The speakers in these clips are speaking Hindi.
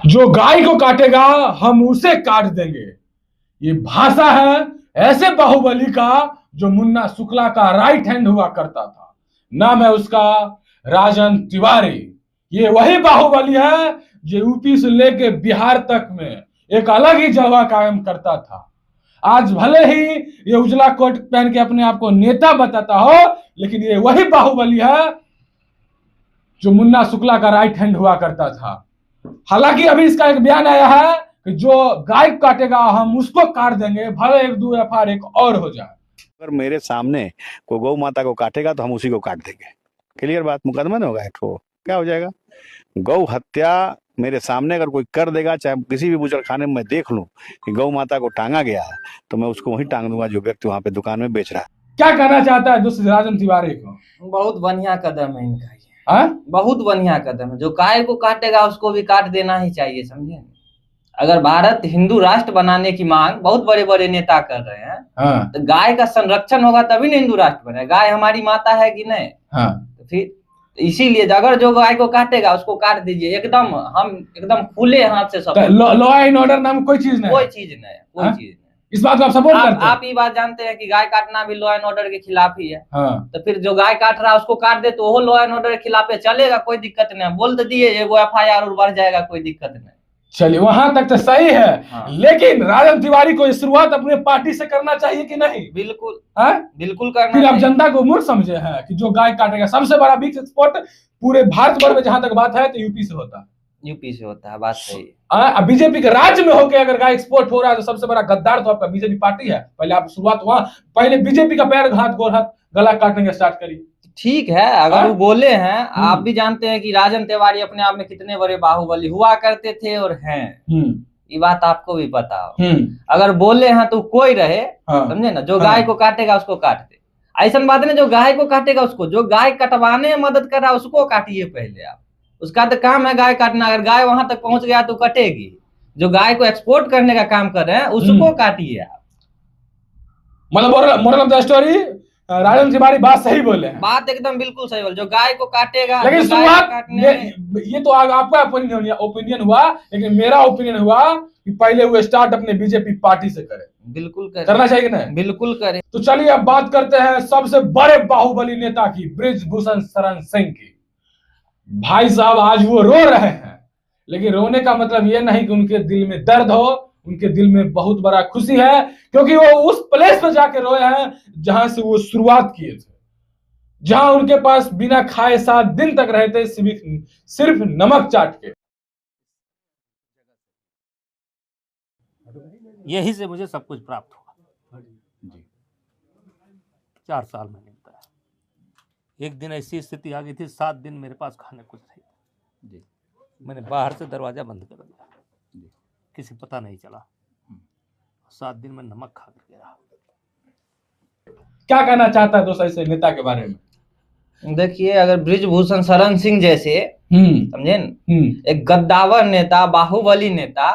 जो गाय को काटेगा हम उसे काट देंगे। ये भाषा है ऐसे बाहुबली का जो मुन्ना शुक्ला का राइट हैंड हुआ करता था। नाम है उसका राजन तिवारी। ये वही बाहुबली है जो यूपी से लेके बिहार तक में एक अलग ही जलवा कायम करता था। आज भले ही ये उजला कोट पहन के अपने आप को नेता बताता हो, लेकिन ये वही बाहुबली है जो मुन्ना शुक्ला का राइट हैंड हुआ करता था। हालांकि अभी इसका एक बयान आया है कि जो गाय काटेगा हम उसको काट देंगे, भले एक दो एफआईआर एक और हो जाए। अगर मेरे सामने कोई गौ माता को काटेगा तो हम उसी को काट देंगे। क्लियर बात, मुकदमा नहीं होगा, तो क्या हो जाएगा। गौ हत्या मेरे सामने अगर कोई कर देगा, चाहे किसी भी बुजुर्ग खाने में मैं देख लूं कि गौ माता को टांगा गया है, तो मैं उसको वहीं टांग दूंगा जो व्यक्ति वहां पे दुकान में बेच रहा है। क्या कहना चाहता है दोस्त राजन तिवारी को? बहुत बढ़िया कदम है इनका, ये बहुत बढ़िया कदम है। जो गाय को काटेगा उसको भी काट देना ही चाहिए, समझे। अगर भारत हिंदू राष्ट्र बनाने की मांग बहुत बड़े बड़े नेता कर रहे हैं, तो गाय का संरक्षण होगा तभी ना हिंदू राष्ट्र बने। गाय हमारी माता है कि नहीं? तो फिर इसीलिए अगर जो गाय को काटेगा उसको काट दीजिए। एकदम हम एकदम खुले हाथ से सब। लॉ एंड ऑर्डर नाम कोई चीज नहीं, कोई चीज नहीं, कोई चीज नहीं। इस बात को आप सपोर्ट करते हैं? आप ये बात जानते हैं कि गाय काटना भी लॉ एंड ऑर्डर के खिलाफ ही है। तो फिर जो गाय काट रहा है उसको काट दे तो वो लॉ एंड ऑर्डर के खिलाफ है, चलेगा, कोई दिक्कत नहीं। बोल तो दिए एगो एफआईआर और बढ़ जाएगा, कोई दिक्कत नहीं। चलिए वहां तक तो सही है। लेकिन राजन तिवारी को शुरुआत अपने पार्टी से करना चाहिए कि नहीं? बिल्कुल बिल्कुल करना। फिर आप जनता को मूर्ख समझे हैं कि जो गाय काटेगा। सबसे बड़ा बिग एक्सपोर्ट पूरे भारत भर में जहां तक बात है तो यूपी से होता है। यूपी से होता है, बात सही है। अब बीजेपी के राज्य में होकर अगर गाय एक्सपोर्ट हो रहा है तो सबसे बड़ा गद्दार तो आपका बीजेपी पार्टी है। पहले आप शुरुआत वहां, पहले बीजेपी का पैर हाथ गोर हाथ गला काटने स्टार्ट करिए। ठीक है, अगर वो बोले हैं, आप भी जानते हैं कि राजन तिवारी अपने आप में कितने बड़े बाहुबली हुआ करते थे और हैं। ये बात आपको भी पता हो। अगर बोले हैं तो कोई रहे, समझे ना। जो गाय को काटेगा उसको काट दे। ऐसा बात नहीं जो गाय को काटेगा उसको, जो गाय कटवाने में मदद कर रहा है उसको काटिए पहले आप। उसका तो काम है गाय काटना। अगर गाय वहां तक पहुंच गया तो कटेगी। जो गाय को एक्सपोर्ट करने का काम कर रहे हैं उसको काटिए आप। मतलब मोरल ऑफ द स्टोरी राजन तिवारी बात सही बोले हैं। बात एकदम बिल्कुल सही बोले। जो गाय को काटेगा, लेकिन शुरुआत ये तो आपका ओपिनियन हुआ, लेकिन मेरा ओपिनियन हुआ कि पहले वो स्टार्ट अपने बीजेपी पार्टी से करे। बिल्कुल करे, करना चाहिए कि नहीं? बिल्कुल करे। तो चलिए अब बात करते हैं सबसे बड़े बाहुबली नेता की, बृजभूषण शरण सिंह की। भाई साहब आज वो रो रहे हैं, लेकिन रोने का मतलब ये नहीं कि उनके दिल में दर्द हो। उनके दिल में बहुत बड़ा खुशी है, क्योंकि वो उस प्लेस पे जाके रोए हैं जहां से वो शुरुआत किए थे, जहां उनके पास बिना खाए 7 दिन तक रहे थे, सिर्फ नमक चाट के। यही से मुझे सब कुछ प्राप्त हुआ। 4 साल में मिलता है। एक दिन ऐसी स्थिति आ गई थी, 7 दिन मेरे पास खाने कुछ नहीं जी। मैंने बाहर से दरवाजा बंद कर दिया, किसी पता नहीं चला। 7 दिन में नमक खा कर गया। क्या कहना चाहता है दोस्त ऐसे नेता के बारे में? देखिए, अगर बृजभूषण शरण सिंह जैसे, समझे न, एक गद्दावर नेता, बाहुबली नेता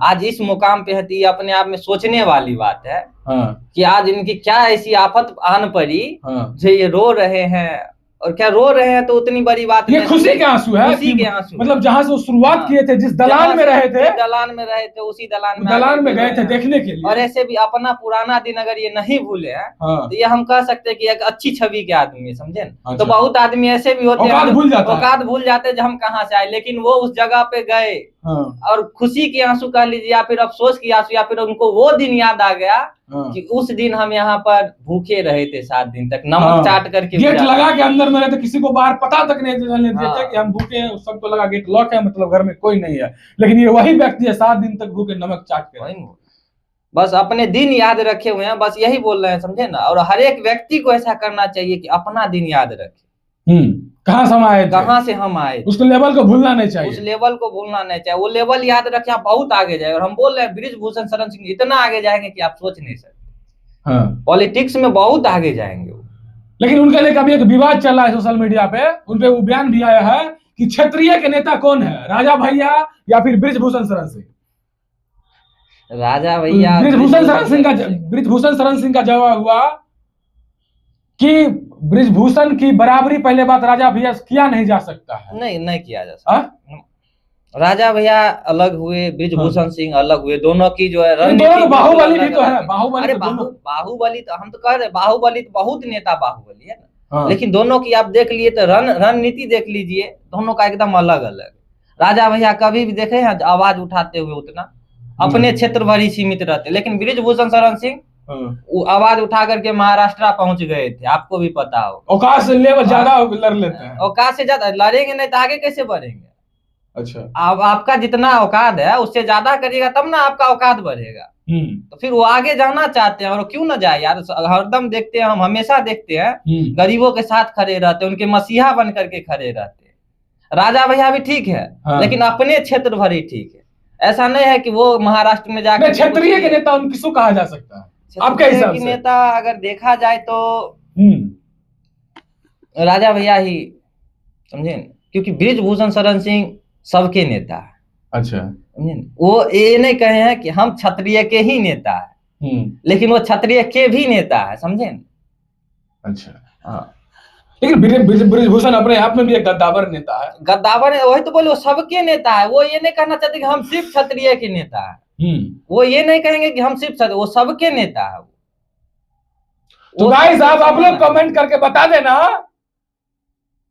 आज इस मुकाम पे है, तो ये अपने आप में सोचने वाली बात है कि आज इनकी क्या ऐसी आफत आन पड़ी जो ये रो रहे हैं। और क्या रो रहे हैं तो उतनी बड़ी बात ये खुशी के आंसू है। खुशी के आंसू, मतलब जहां से वो शुरुआत किए थे, जिस दलान में रहे थे, उसी दलान में गए थे देखने के लिए। और ऐसे भी अपना पुराना दिन अगर ये नहीं भूले हैं तो ये हम कह सकते हैं कि एक अच्छी छवि के आदमी, समझे न। तो बहुत आदमी ऐसे भी होते हैं औकात भूल जाते हैं हम कहाँ से आए, लेकिन वो उस जगह पे गए और खुशी के आंसू कह लीजिए या फिर अफसोस के आंसू, या फिर उनको वो दिन याद आ गया कि उस दिन हम यहाँ पर भूखे रहे थे 7 दिन तक, नमक चाट करके। गेट लगा के अंदर में रहे थे, किसी को बाहर पता तक नहीं चलने देते कि हम भूखे हैं। सबको लगा गेट लॉक है, मतलब घर में कोई नहीं है। लेकिन ये वही व्यक्ति है 7 दिन तक भूखे नमक चाट के। बस अपने दिन याद रखे हुए हैं, बस यही बोल रहे हैं, समझे ना। और हर एक व्यक्ति को ऐसा करना चाहिए कि अपना दिन याद रखे। कहाँ से हम आए, कहाँ से हम आए, उस लेवल को भूलना नहीं चाहिए। उस लेवल को भूलना नहीं चाहिए। वो लेवल याद रखे, आप बहुत आगे जाए। और हम बोल रहे हैं बृजभूषण शरण सिंह इतना आगे जाएंगे कि आप सोच नहीं सकते। पॉलिटिक्स में बहुत आगे जाएंगे वो। लेकिन उनके लिए कभी एक विवाद चल रहा है सोशल मीडिया पे, उनपे वो बयान भी आया है कि क्षेत्रीय के नेता कौन है, राजा भैया या फिर बृजभूषण शरण सिंह? राजा भैया, बृजभूषण शरण सिंह का जवाब हुआ कि बृजभूषण की बराबरी पहले बात राजा भैया किया नहीं जा सकता है। नहीं किया जा सकता। राजा भैया अलग हुए, ब्रिजभूषण सिंह अलग हुए, दोनों की जो है रणनीति, बाहुबली भी तो है, बाहुबली तो बाहुबली तो हम तो कह रहे, बाहुबली तो बहुत नेता बाहुबली है ना, लेकिन दोनों की आप देख लिए तो रणनीति देख लीजिए, दोनों का एकदम अलग अलग। राजा भैया कभी भी देखे हैं आवाज उठाते हुए उतना, अपने क्षेत्र भर ही सीमित रहते, लेकिन ब्रिजभूषण शरण सिंह आवाज उठा करके महाराष्ट्र पहुंच गए थे, आपको भी पता हो। औकात से लेवल ज्यादा लड़ लेते हैं, औकात से ज्यादा लड़ेंगे नहीं तो आगे कैसे बढ़ेंगे। अच्छा, अब आपका जितना औकात है उससे ज्यादा करिएगा तब ना आपका औकात बढ़ेगा। तो फिर वो आगे जाना चाहते हैं, और क्यों ना जाए यार, हरदम देखते हैं, हम हमेशा देखते हैं गरीबों के साथ खड़े रहते हैं, उनके मसीहा बन करके खड़े रहते हैं। राजा भैया भी ठीक है, लेकिन अपने क्षेत्र भर ही ठीक है, ऐसा नहीं है कि वो महाराष्ट्र में जाकर क्षेत्रीय के नेता उन किसको कहा जा सकता है आपके हिसाब से? नेता अगर देखा जाए तो राजा भैया ही समझे, क्योंकि ब्रिजभूषण शरण सिंह सबके नेता है। अच्छा, वो ये नहीं कहे हैं कि हम क्षत्रिय के ही नेता है, लेकिन वो क्षत्रिय के भी नेता है, समझे। अच्छा, हाँ, लेकिन ब्रिजभूषण अपने आप में भी एक गद्दावर नेता है। गद्दावर है, वही तो बोले, वो सबके नेता है। वो ये नहीं कहना चाहते कि हम सिर्फ क्षत्रिय के नेता है, वो ये नहीं कहेंगे कि हम सिर्फ, वो सबके नेता है। तो गाइस आप लोग कमेंट करके बता देना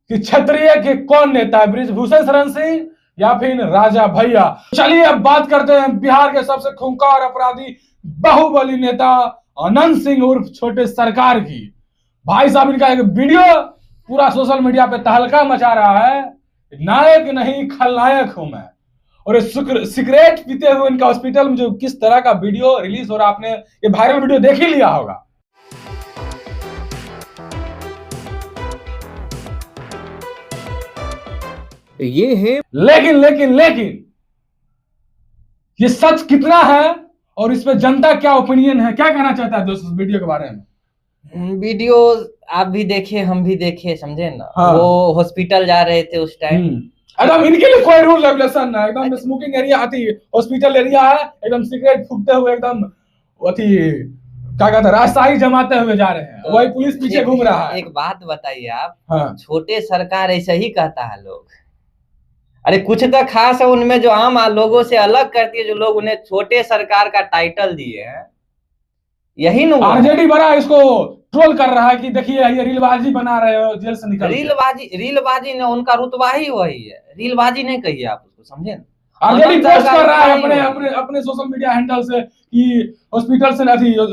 कि क्षत्रिय के कौन नेता है, ब्रिजभूषण शरण सिंह या फिर राजा भैया। चलिए अब बात करते हैं बिहार के सबसे खूंखार अपराधी बाहुबली नेता अनंत सिंह उर्फ छोटे सरकार की। भाई साहब, इनका एक वीडियो पूरा सोशल मीडिया पे तहलका मचा रहा है, नायक नहीं खलनायक हूं मैं। और सिगरेट पीते हुए इनका हॉस्पिटल में जो किस तरह का वीडियो रिलीज हो रहा, आपने ये वायरल वीडियो देख ही लिया होगा। ये है लेकिन ये सच कितना है और इस पे जनता क्या ओपिनियन है, क्या कहना चाहता है दोस्तों इस वीडियो के बारे में? वीडियो आप भी देखे, हम भी देखे, समझे ना। हाँ। वो हॉस्पिटल जा रहे थे उस टाइम, एकदम इनके लिए कोई रूल रेगुलेशन ना, एकदम स्मोकिंग एरिया आती, हॉस्पिटल एरिया है, एकदम सिगरेट फूकते हुए एकदम अथी क्या कहते हैं रास्ता ही जमाते हुए जा रहे हैं, वही पुलिस पीछे घूम रहा है। एक बात बताइए आप, हाँ। छोटे सरकार ऐसे ही कहता है लोग, अरे कुछ तो खास है उनमें जो आम लोगों से अलग करती है, जो लोग उन्हें छोटे सरकार का टाइटल दिए हैं, यही ना। आरजेडी बड़ा इसको ट्रोल कर रहा है कि देखिए ये रीलबाजी बना रहे हो, जेल से निकल। रीलबाजी ने उनका रुतबा ही वही है, रीलबाजी नहीं कहिए आप उसको, समझे ना। आरजेडी पोस्ट कर रहा है अपने सोशल मीडिया हैंडल से कि हॉस्पिटल से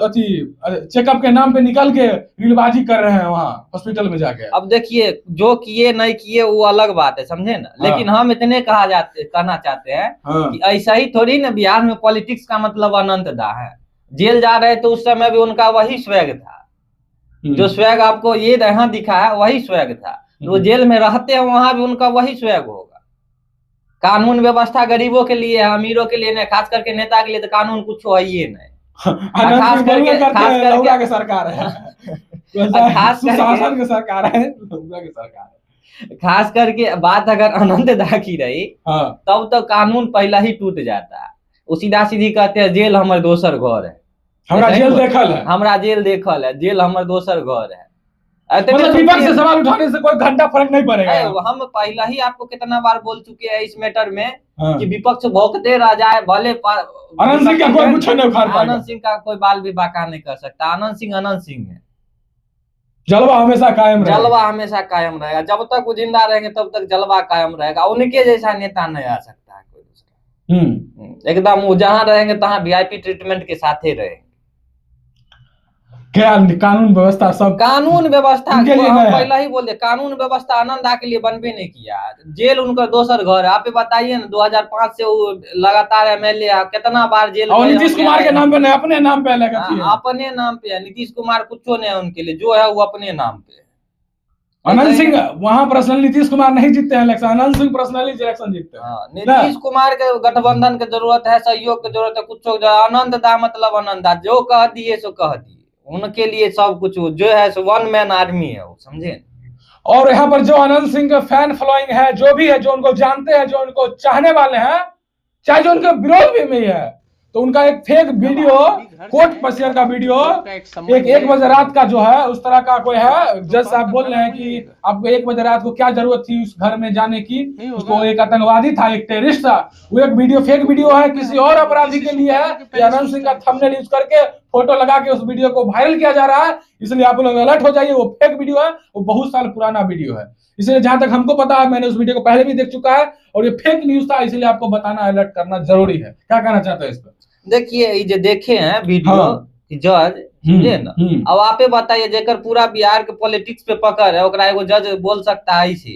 अथी चेकअप के नाम पे निकल के रीलबाजी कर रहे हैं वहाँ हॉस्पिटल में जाके। अब देखिए, जो किए नहीं किए वो अलग बात है, समझे ना। हाँ। लेकिन हम इतने कहना चाहते हैं कि ऐसा ही थोड़ी ना बिहार में पॉलिटिक्स का मतलब अनंत दा है। जेल जा रहे थे उस समय भी उनका वही स्वैग था, जो स्वैग आपको ये यहाँ दिखा है वही स्वैग था। वो जेल में रहते हैं वहां भी उनका वही स्वैग होगा। कानून व्यवस्था गरीबों के लिए, अमीरों के लिए नहीं, खास करके नेता के लिए तो कानून कुछ है ही नहीं। खास करके सरकार है, शासन की सरकार है, खास करके बात अगर अनंत दा की रही तब तो कानून पहला ही टूट जाता है। वो सीधा सीधी कहते हैं जेल हमारे दोसर घर है, हमरा जेल देखल है, हमरा जेल देखल है, जेल हमारे दोसर घर है। मतलब विपक्ष से सवाल उठाने से कोई घंटा फर्क नहीं पड़ेगा। हम पहला ही आपको कितना बार बोल चुके हैं इस मैटर में कि विपक्ष भौंकते रह जाए, भले आनंद सिंह का कोई कुछ नहीं उखाड़ पाएगा, आनंद सिंह का कोई बाल भी बाका नहीं कर सकता। आनंद सिंह है, जलवा हमेशा कायम रहेगा, जलवा हमेशा कायम रहेगा। जब तक वो जिंदा रहेंगे तब तक जलवा कायम रहेगा। उनके जैसा नेता नहीं आ सकता है कोई दूसरा। एकदम वो जहां रहेंगे तहां वीआईपी ट्रीटमेंट के साथ ही रहेंगे। क्या कानून व्यवस्था सब, कानून व्यवस्था हम पहला ही बोल दे, कानून व्यवस्था आनंद के लिए बनबे नहीं किया। जेल उनका दोसर घर है। आप बताइए ना, 2005 से वो लगातार एमएलए कितना बार जेल, और नीतीश कुमार के नाम पे नहीं, अपने नाम पे अपने नाम पे है। नीतीश कुमार कुछ नहीं है उनके लिए, जो है वो अपने नाम पे। अनंत सिंह वहाँ पर्सनल, नीतीश कुमार नहीं जीतते हैं election, Anant Singh personally election जीतते हैं। नीतीश कुमार के गठबंधन की जरूरत है, सहयोग की जरूरत है, कुछ आनंद दा मतलब आनंद दा, जो कह दिए सो कह दिए। उनके लिए सब कुछ जो है सो वन मैन आर्मी है वो, समझे। और यहाँ पर जो अनंत सिंह का फैन फॉलोइंग है, जो भी है, जो उनको जानते हैं, जो उनको चाहने वाले हैं, चाहे जो उनके विरोध भी में है, तो उनका एक फेक वीडियो, कोर्ट पसियर का वीडियो, एक बजे रात का जो है उस तरह का कोई है, जज साहब बोल रहे हैं कि आपको 1 बजे रात को क्या जरूरत थी उस घर में जाने की, उसको एक आतंकवादी था, एक टेररिस्ट था, वो एक वीडियो फेक वीडियो है, किसी और अपराधी के लिए है, अनंत सिंह का थंबनेल यूज करके फोटो लगा के उस वीडियो को वायरल किया जा रहा है, इसलिए आप लोग अलर्ट हो जाइए, वो फेक वीडियो है, वो बहुत साल पुराना वीडियो है, इसलिए जहां तक हमको पता है, मैंने उस वीडियो को पहले भी देख चुका है और ये फेक न्यूज था, इसलिए आपको बताना, अलर्ट करना जरूरी है। क्या कहना चाहते हैं इस पर? देखिए ये जो देखे हैं वीडियो, जज समझे ना, अब आप बताइए, जेकर पूरा बिहार के पॉलिटिक्स पे पकड़ है, ओकरा एगो जज बोल सकता है इसे?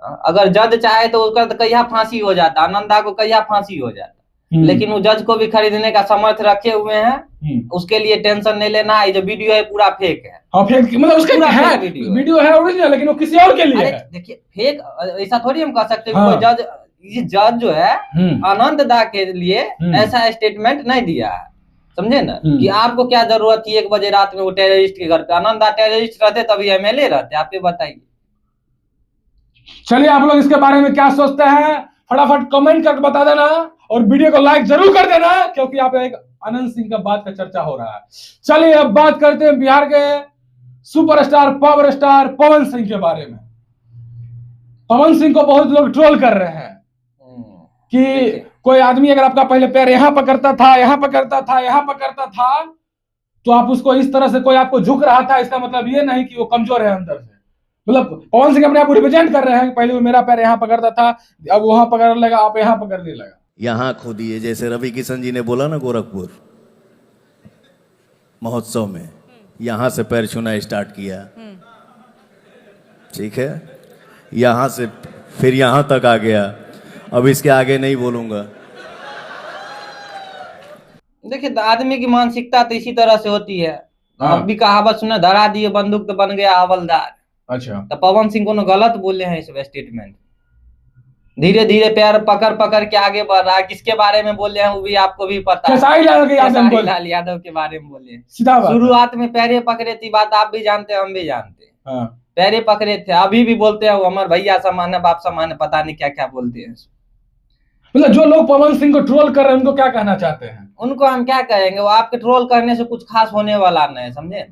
अगर जज चाहे तो उसका तो कहिया फांसी हो जाता, आनंदा को कहिया फांसी हो जाता, लेकिन वो जज को भी खरीदने का समर्थ रखे हुए हैं, उसके लिए टेंशन नहीं लेना। ये जो वीडियो है पूरा फेक है। हाँ फेक, मतलब उसका है वीडियो है ओरिजिनल, लेकिन वो किसी और के लिए है। देखिए फेक ऐसा थोड़ी हम कह सकते हैं, जज, ये जज जो है आनंद दा के लिए ऐसा स्टेटमेंट नहीं दिया है, समझे ना, कि आपको क्या जरूरत थी 1 बजे रात में वो टेररिस्ट के घर पे। आनंद दा टेररिस्ट रहते तभी एमएलए रहते, आप ये बताइए। चलिए आप लोग इसके बारे में क्या सोचते हैं, फटाफट कमेंट करके बता देना और वीडियो को लाइक जरूर कर देना, क्योंकि यहाँ पे एक अनंत सिंह का बात का चर्चा हो रहा है। चलिए अब बात करते हैं बिहार के superstar, power star Pawan Singh के बारे में। पवन सिंह को बहुत लोग ट्रोल कर रहे हैं कि कोई आदमी अगर आपका पहले पैर यहाँ पकड़ता था, यहाँ पकड़ता था, यहाँ पकड़ता था, तो आप उसको इस तरह से, कोई आपको झुक रहा था, इसका मतलब ये नहीं कि वो कमजोर है अंदर से। मतलब पवन सिंह अपने आप को रिप्रेजेंट कर रहे हैं, पहले वो मेरा पैर यहाँ पकड़ता था, अब वहां पकड़ लेगा, आप यहाँ पकड़ने लगा। यहाँ खोदिए, जैसे रवि किशन जी ने बोला ना गोरखपुर महोत्सव में, यहाँ से पैर छूना स्टार्ट किया, ठीक है, यहाँ से फिर यहाँ तक आ गया, अब इसके आगे नहीं बोलूंगा। देखिए आदमी की मानसिकता तो इसी तरह से होती है। अब भी कहावत सुना, धरा दिए बंदूक तो बन गया हवलदार। अच्छा, तो पवन सिंह को गलत बोले हैं इस स्टेटमेंट। धीरे धीरे पैर पकड़ पकड़ के आगे बढ़ रहा है। किसके बारे में बोले हैं वो भी आपको भी पता है, खेसारी लाल यादव के बारे में बोले। शुरुआत में पैरे पकड़े थी, बात आप भी जानते हैं, हम भी जानते हैं। पैरे पकड़े थे, अभी भी बोलते हैं वो हमारे भैया समान है, बाप समान है, पता नहीं क्या क्या बोलते हैं। मतलब जो लोग पवन सिंह को ट्रोल कर रहे हैं उनको क्या कहना चाहते हैं? उनको हम क्या कहेंगे, वो आपके ट्रोल करने से कुछ खास होने वाला नहीं, समझे।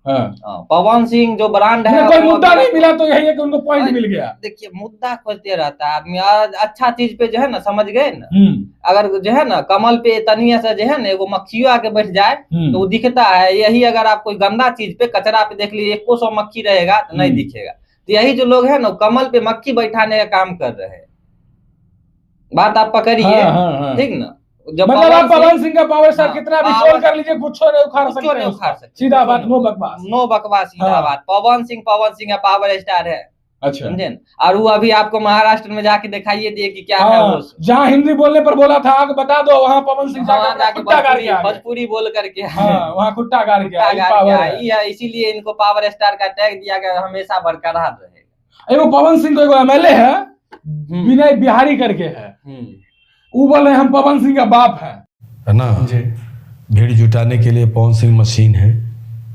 पवन सिंह जो ब्रांड है, कोई मुद्दा नहीं मिला तो यही है कि उनको पॉइंट मिल गया। देखिए मुद्दा खोजते रहता है आदमी, अच्छा चीज पे जो है ना, समझ गए ना, अगर जो है ना कमल पे तनिया से जो है ना वो मक्खियों आके बैठ जाए तो वो दिखता है। यही अगर आप कोई गंदा चीज पे, कचरा पे देख लीजिए, 100 मक्खी रहेगा तो नहीं दिखेगा। तो यही जो लोग है ना कमल पे मक्खी बैठाने का काम कर रहे हैं। बात आप पकड़िए, ठीक ना। जब मतलब आप पवन सिंह का पावर स्टार कितना भी ट्रोल कर लीजिए, कुछ नहीं उखाड़ सकते। सीधा बात, नो बकवास, नो बकवास, सीधा बात। पवन सिंह का पावर स्टार है, अच्छा, समझे। और वो अभी आपको महाराष्ट्र में जाके दिखाइए दिए कि क्या है वो। जहाँ हिंदी बोलने पर बोला था आगे बता दो, वहाँ पवन सिंह जाके भोजपुरी बोल करके वहाँ कुट्टा गाड़ गया। इसीलिए इनको पावर स्टार का टैग दिया गया, हमेशा बरकरार रहेगा। एगो पवन सिंह को एगो एमएलए है, विनय बिहारी करके है, वो बोले हम पवन सिंह का बाप है ना जी। भीड़ जुटाने के लिए पवन सिंह मशीन है,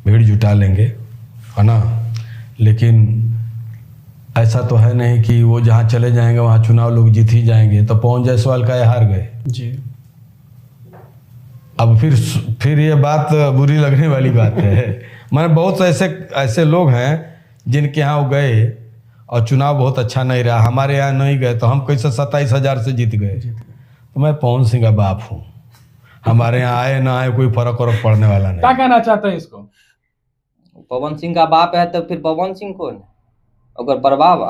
भीड़ जुटा लेंगे, है ना। लेकिन ऐसा तो है नहीं कि वो जहाँ चले जाएंगे वहाँ चुनाव लोग जीत ही जाएंगे। तो पवन जायसवाल का हार गए जी। अब फिर ये बात बुरी लगने वाली बात है। मैंने बहुत ऐसे लोग हैं जिनके यहाँ वो गए और चुनाव बहुत अच्छा नहीं रहा। हमारे यहाँ नहीं गए तो हम कैसे 27,000 से जीत गए। तो मैं पवन सिंह का बाप हूँ, हमारे यहाँ आए ना आए कोई फर्क पड़ने वाला नहीं। क्या कहना चाहते हैं इसको? पवन सिंह का बाप है तो फिर पवन सिंह कौन अगर प्रभाव?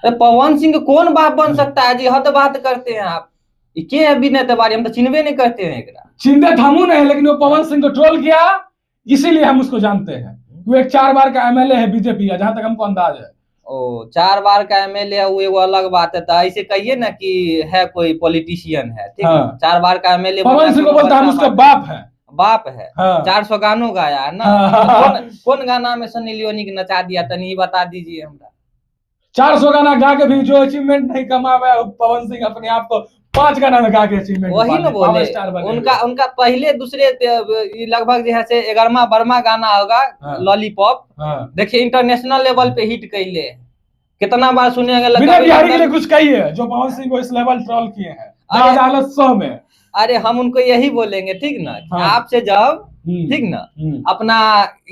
पवन सिंह कौन बाप बन सकता है जी? हद बात करते हैं आप। के है विनय तिवारी? हम तो चिन्हबे नहीं करते हैं। चिन्हते हमू नहीं, लेकिन वो पवन सिंह को ट्रोल किया इसीलिए हम उसको जानते हैं। वो एक 4 बार का एमएलए है बीजेपी का, जहां तक हमको अंदाज है। ओ 4 बार का एमएलए है, वो एगो अलग बात है। तो ऐसे कहिए ना कि है कोई पॉलिटिशियन है, ठीक है। 4 बार का एमएलए पवन सिंह को बोलता है हम उसका बाप है। 400 गानों गाया है ना। कौन गाना में सनी लियोनी की नचा दिया, तनी बता दीजिए हमरा। 400 गाना गा के भी जो अचीवमेंट नहीं कमा हुआ पवन सिंह अपने आप को 5 गाना में गा के अचीवमेंट, वही ना बोले। उनका पहले दूसरे लगभग जो है से 11वां गाना होगा लॉलीपॉप। देखिए इंटरनेशनल लेवल पे हिट कैले, कितना बार सुनेंगे। बिना बिहारी के लिए कुछ कही है जो पवन सिंह को इस लेवल ट्रोल किए हैं। अदालत 100 में। अरे हम उनको यही बोलेंगे, ठीक ना, हाँ। आपसे जब ठीक ना अपना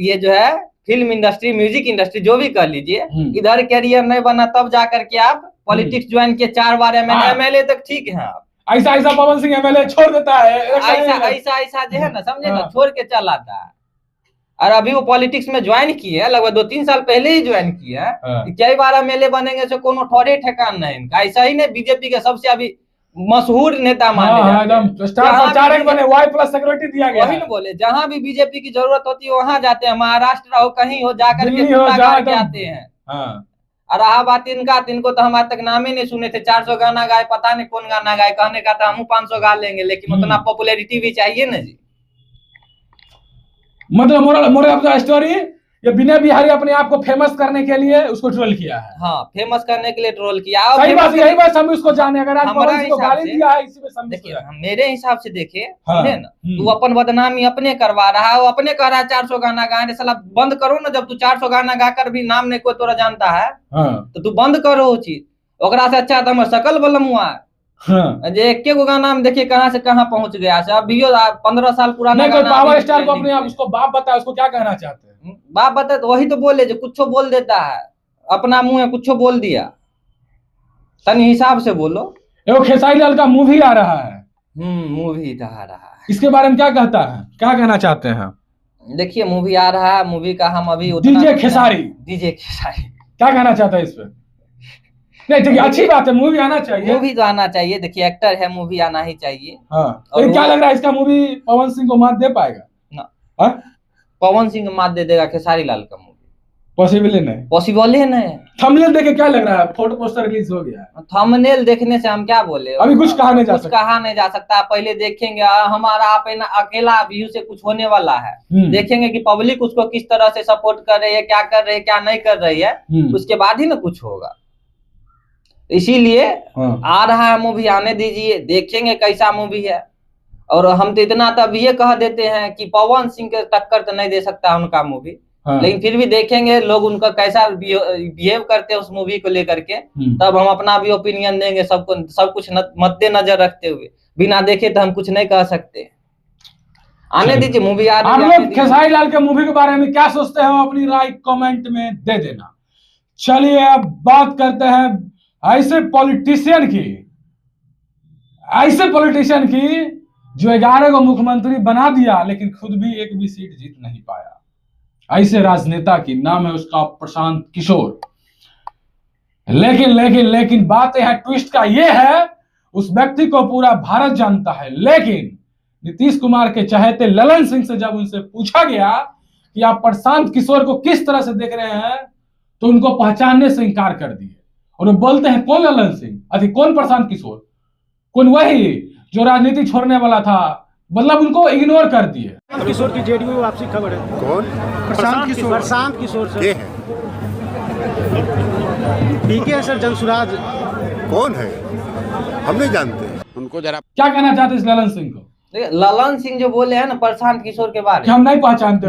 ये जो है फिल्म इंडस्ट्री, म्यूजिक इंडस्ट्री जो भी कर लीजिए, इधर कैरियर नहीं बना तब जाकर के आप पॉलिटिक्स ज्वाइन किए, 4 बार एमएलए तक ठीक है आप। ऐसा पवन सिंह एमएलए छोड़ देता है, ऐसा जो है ना, समझे ना, छोड़ के चल आता है। और अभी वो पॉलिटिक्स में ज्वाइन किए हैं, लगभग 2-3 साल पहले ही ज्वाइन किए हैं। कई बार एमएलए बनेंगे से कोनो ठौरे ठेकान नहीं इनका। ऐसा ही नहीं, बीजेपी के सबसे अभी मशहूर नेता माने जाते हैं, स्टार प्रचारक बने, Y+ सिक्योरिटी दिया गया। वही ना बोले, जहां भी बीजेपी की जरूरत होती है वहां जाते हैं, महाराष्ट्र हो कहीं हो, जाकर के के आते हैं। और रहा बात इनका, इनको तो हम आज तक नाम ही नहीं सुने थे। 400 गाना गाए, पता नहीं कौन गाना गाए, कहने का था हम 500 गा लेंगे, लेकिन उतना पॉपुलैरिटी भी चाहिए ना जी। मतलब मोरल ऑफ द स्टोरी, ये विनय बिहारी अपने आप को फेमस करने के लिए उसको ट्रोल किया है। हाँ, फेमस करने के लिए ट्रोल किया। सही बात, यही बात हम उसको जाने। अगर आज पवन सिंह को गाली दिया है, इसी में समझ देखिए, मेरे हिसाब से देखिए, समझे ना, तू अपन बदनामी अपने करवा रहा है, वो अपने कह रहा है 400 गाना गाए। साला बंद करो ना, जब तू 400 गाना गाकर भी नाम नहीं कोई तोरा जानता है तो तू बंद करो वो चीज। ओकरा से अच्छा तो हमारे सकल बलम हुआ है। एक के गाना में देखिए कहां से कहां पहुंच गया। अब 15 साल पुराना गाना, पावर स्टार को अपने आप उसको बाप बता, उसको क्या कहना चाहते हैं? बाप बता तो वही तो बोले जो कुछ बोल देता है, अपना मुंह है कुछ बोल दिया। तनी हिसाब से बोलो। एगो खेसारी लाल का मूवी आ रहा है। मूवी आ रहा है, इसके बारे में क्या कहता है, क्या कहना चाहते हैं? देखिए मूवी आ रहा है, मूवी का हम अभी डीजे खेसारी क्या कहना चाहता है इस पे? नहीं देखिए, अच्छी बात है, मूवी आना चाहिए, मूवी तो आना चाहिए। देखिए एक्टर है, मूवी आना ही चाहिए। हाँ, और क्या लग रहा है इसका मूवी पवन सिंह को मात दे पाएगा ना? पवन सिंह मात दे देगा खेसारी लाल का मूवी? पॉसिबल ही नहीं, पॉसिबल ही नहीं। थंबनेल देख के क्या लग रहा है? फोटो पोस्टर रिलीज हो गया है। थंबनेल देखने से हम क्या बोले, अभी कुछ कहा नहीं जा सकता। कहा नहीं जा सकता। पहले देखेंगे हमारा अकेला व्यू से कुछ होने वाला है। देखेंगे कि पब्लिक उसको किस तरह से सपोर्ट कर रही है, क्या कर रही है, क्या नहीं कर रही है, उसके बाद ही ना कुछ होगा। इसीलिए आ रहा है मूवी, आने दीजिए, देखेंगे कैसा मूवी है। और हम तो इतना तब ये कह देते हैं कि पवन सिंह के टक्कर तो नहीं दे सकता उनका मूवी, लेकिन फिर भी देखेंगे लोग उनका कैसा बिहेव करते हैं उस मूवी को लेकर के, तब हम अपना भी ओपिनियन देंगे। सब कुछ मद्देनजर रखते हुए, बिना देखे तो हम कुछ नहीं कह सकते। आने दीजिए मूवी। आप लोग खेसारी लाल के मूवी के बारे में क्या सोचते हैं, अपनी राय कमेंट में दे देना। चलिए अब बात करते हैं ऐसे पॉलिटिशियन की जो 11 को मुख्यमंत्री बना दिया, लेकिन खुद भी एक भी सीट जीत नहीं पाया। ऐसे राजनेता की, नाम है उसका प्रशांत किशोर। लेकिन बात यह ट्विस्ट का ये है, उस व्यक्ति को पूरा भारत जानता है, लेकिन नीतीश कुमार के चहेते ललन सिंह से जब उनसे पूछा गया कि आप प्रशांत किशोर को किस तरह से देख रहे हैं, तो उनको पहचानने से इंकार कर दिए। और वो बोलते हैं कौन ललन सिंह, अरे कौन प्रशांत किशोर, कौन वही जो राजनीति छोड़ने वाला था, मतलब उनको इग्नोर कर दिए। किशोर की जेडीयू वापसी खबर है। कौन? प्रशांत किशोर सर। ये है पीके है सर, जनसुराज कौन है हम नहीं जानते उनको। जरा क्या कहना चाहते इस ललन सिंह को? ललन सिंह जो बोले हैं ना प्रशांत किशोर के बारे में, हम नहीं पहचानते।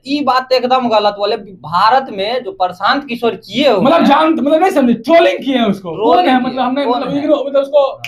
ये बात एकदम गलत बोले। भारत में जो प्रशांत किशोर किए मतलब नहीं समझे, ट्रोलिंग किए हैं उसको। कौन है मतलब हमने मतलब उसको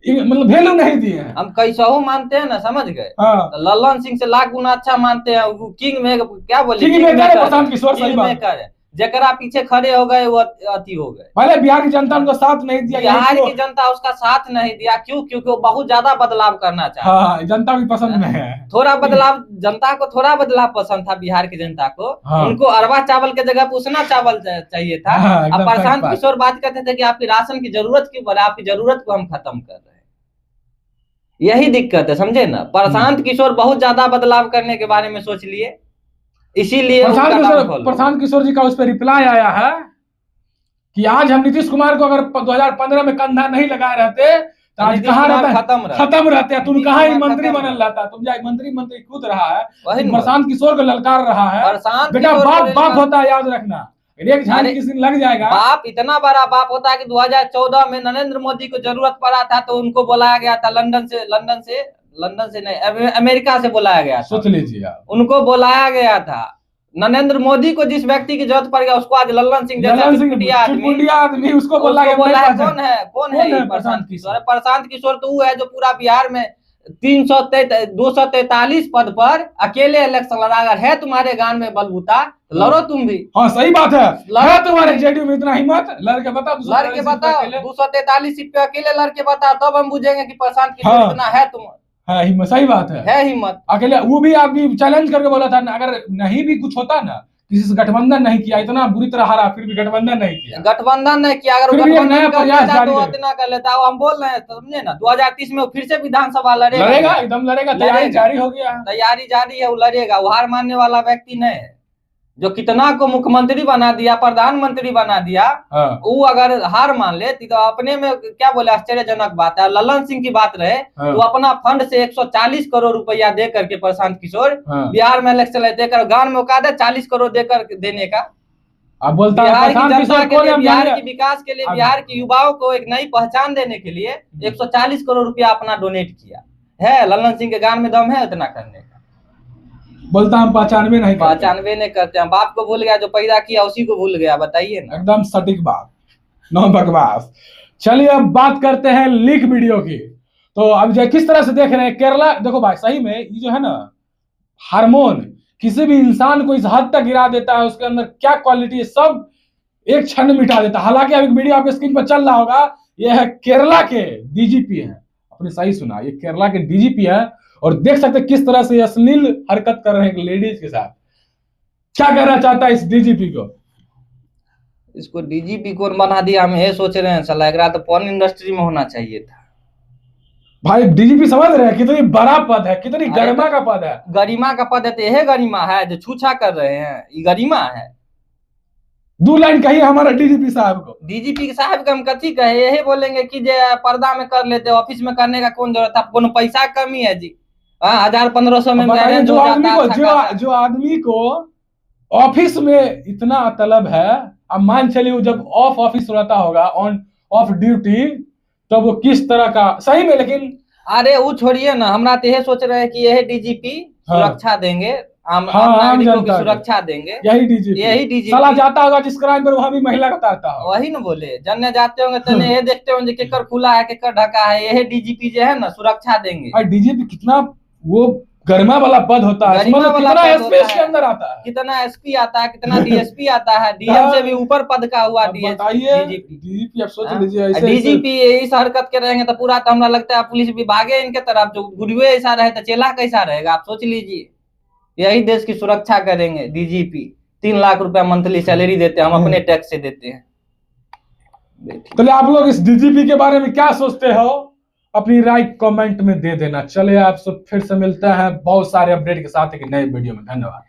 मतलब वैल्यू नहीं दिए हैं। हम कैसा मानते हैं ना, समझ गए। ललन सिंह से लाख गुना अच्छा मानते हैं। किंग में क्या बोले, प्रशांत किशोर सही बात है। जकरा पीछे खड़े हो गए वो अति हो गए। पहले बिहार की जनता उनको साथ नहीं दिया, बिहार की जनता उसका साथ नहीं दिया। क्योंकि वो बहुत ज्यादा बदलाव करना चाहता है। जनता भी पसंद नहीं है। थोड़ा बदलाव, जनता को थोड़ा बदलाव पसंद था बिहार की जनता को। उनको अरवा चावल के जगह उसना चावल चाहिए था। अब प्रशांत किशोर बात करते थे कि आपकी राशन की जरूरत क्यों बढ़ा, आपकी जरूरत को हम खत्म कर रहे हैं। यही दिक्कत है, समझे ना। प्रशांत किशोर बहुत ज्यादा बदलाव करने के बारे में सोच लिए, इसीलिए प्रशांत किशोर जी का उस पर रिप्लाई आया है कि आज हम नीतीश कुमार को अगर 2015 में कंधा नहीं लगाए रहते तो आज कहाँ रहता, खत्म रहते। तुम कहाँ ही मंत्री बनल रहता, तुम जाए मंत्री कूद रहा है। प्रशांत किशोर को ललकार रहा है। बेटा बाप होता है, याद रखना। एक झाड़ी किसी दिन लग जाएगा। बाप इतना बड़ा बाप होता है कि 2014 में नरेंद्र मोदी को जरूरत पड़ा था तो उनको बुलाया गया था लंदन से नहीं, अमेरिका से बुलाया गया था। सोच लीजिए, उनको बुलाया गया था। नरेंद्र मोदी को जिस व्यक्ति की जरूरत पड़ गया उसको आज लल्लन सिंह जैसा चुटपुटिया आदमी उसको बोला है कौन है प्रशांत किशोर। प्रशांत किशोर तो वो है जो पूरा बिहार में 243 पद पर अकेले इलेक्शन लड़ा। अगर है तुम्हारे गान में बलबूता लड़ो तुम भी। हाँ सही बात है तुम्हारे जेडीयू में इतना हिम्मत, लड़के बताओ 243 सीट पे अकेले लड़के बताओ, तब हम बुझेंगे कि प्रशांत किशोर इतना है तुम हिम्मत। सही बात है हिम्मत। अकेले वो भी आदमी चैलेंज करके बोला था, अगर नहीं भी कुछ होता ना, किसी से गठबंधन नहीं किया, इतना बुरी तरह हारा फिर भी गठबंधन नहीं किया, अगर गठबंधन कर लेता हम बोल रहे हैं समझे ना। 2030 में फिर से विधानसभा लड़ेगा एकदम लड़ेगा, तैयारी जारी हो गया, तैयारी जारी है, वो लड़ेगा। वो हार मानने वाला व्यक्ति नहीं है। जो कितना को मुख्यमंत्री बना दिया, प्रधानमंत्री बना दिया, वो अगर हार मान ले तो अपने में क्या बोले आश्चर्यजनक बात है। लल्लन सिंह की बात रहे तो अपना फंड से 140 करोड़ रुपया दे करके प्रशांत किशोर बिहार में इलेक्शन देकर गांव में औकात है 40 करोड़ देकर देने का। अब बोलता बिहार की जनता के लिए, बिहार के विकास के लिए, बिहार के युवाओं को एक नई पहचान देने के लिए 140 करोड़ रुपया अपना डोनेट किया है। लल्लन सिंह के गान में दम है इतना करने का। बोलता हम 95 नहीं करते हैं। बाप को भूल गया, जो पैदा किया उसी को भूल गया। बताइए ना, एकदम सटीक बात, नो बकवास। चलिए अब बात करते हैं लीक वीडियो की। तो अब जो किस तरह से देख रहे हैं केरला, देखो भाई सही में ये जो है ना हार्मोन किसी भी इंसान को इस हद तक गिरा देता है, उसके अंदर क्या क्वालिटी है सब एक क्षण में मिटा देता है। हालांकि अभी वीडियो आपके स्क्रीन पर चल रहा होगा, यह है केरला के डीजीपी है, आपने सही सुना, ये केरला के डीजीपी है। और देख सकते किस तरह से अश्लील हरकत कर रहे हैं लेडीज के साथ। क्या कहना चाहता है इस डीजीपी को? इसको डीजीपी कौन बना दिया, हम ये सोच रहे हैं। साला तो पॉर्न इंडस्ट्री में होना चाहिए था। भाई डीजीपी समझ रहे हैं कितनी बड़ा पद है, कितनी गरिमा का पद है। गरिमा का पद है तो यह गरिमा है जो छूछा कर रहे हैं, ये गरिमा है। 2 लाइन कहिए हमारा डीजीपी साहब को। डीजीपी साहब को हम कथी कहे, यही बोलेंगे कि जे पर्दा में कर लेते, ऑफिस में करने का कौन जरूरत है, कोनो पैसा कमी है जी। 1000-1500 में जो आदमी को ऑफिस में इतना तलब है, अब मान चलिए जब ऑफ ऑफिस रहता होगा, ऑन ऑफ ड्यूटी, तो वो किस तरह का सही में। लेकिन अरे वो छोड़िए ना, हमरा तो यही सोच रहे हैं कि यही डीजीपी सुरक्षा देंगे, आम नागरिकों की सुरक्षा देंगे। यही डीजीपी साला जाता होगा जिस क्राइम पर वहां भी महिला का उतारता होगा। वही ना बोले, जन्ने जाते होंगे तो ये देखते होंगे केकर खुला है केकर ढका है। यही डीजीपी जो है ना सुरक्षा देंगे। डीजीपी कितना वो गरिमा वाला पद होता है, कितना एसपी के अंदर आता है, कितना एसपी आता है, कितना डीएसपी आता है, डीएम से भी ऊपर पद का हुआ डीजीपी। आप सोच लीजिए डीजीपी इस हरकत के रहेंगे तो पूरा तो हमरा लगता है पुलिस विभाग है इनके तरफ। जो गुरुए ऐसा रहे तो चेला कैसा रहेगा, आप सोच लीजिए। यही देश की सुरक्षा करेंगे डीजीपी। 3 लाख रुपया मंथली सैलरी देते हैं, हम अपने टैक्स से देते हैं। चलिए आप लोग इस डीजीपी के बारे में क्या सोचते हो, अपनी राय कमेंट में दे देना। चलिए आप सब फिर से मिलते हैं बहुत सारे अपडेट के साथ एक नए वीडियो में। धन्यवाद।